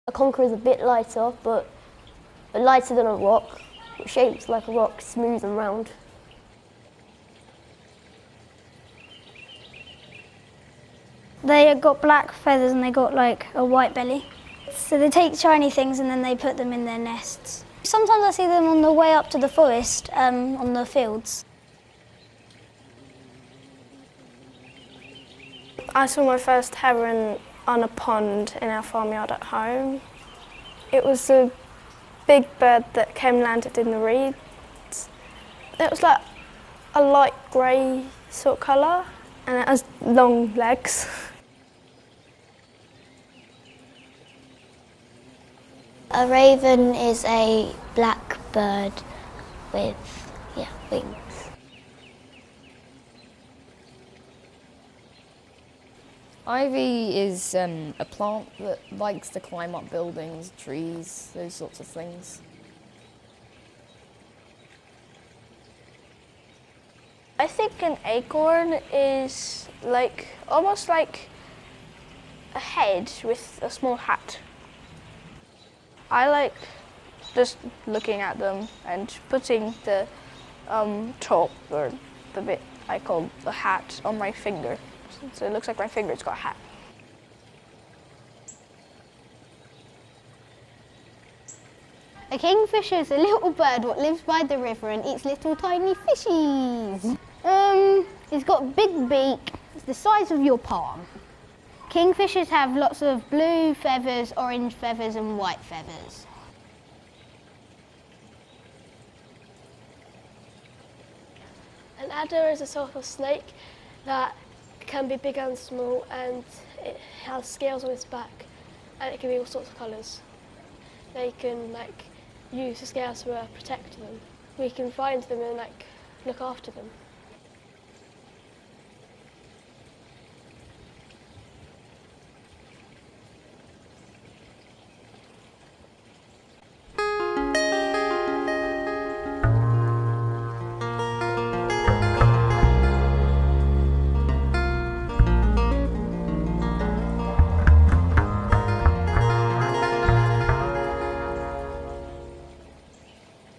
A conker is a bit lighter, but lighter than a rock. It shapes like a rock, smooth and round. They got black feathers and they got like a white belly. So they take shiny things and then they put them in their nests. Sometimes I see them on the way up to the forest, on the fields. I saw my first heron on a pond in our farmyard at home. It was a big bird that came and landed in the reeds. It was like a light grey sort of colour and it has long legs. A raven is a black bird with wings. Ivy is a plant that likes to climb up buildings, trees, those sorts of things. I think an acorn is almost like a head with a small hat. I like just looking at them and putting the top, or the bit I call the hat, on my finger. So it looks like my finger's got a hat. A kingfisher is a little bird that lives by the river and eats little tiny fishies. It's got a big beak, it's the size of your palm. Kingfishers have lots of blue feathers, orange feathers and white feathers. An adder is a sort of snake that can be big and small, and it has scales on its back, and it can be all sorts of colours. They can use the scales to protect them. We can find them and look after them.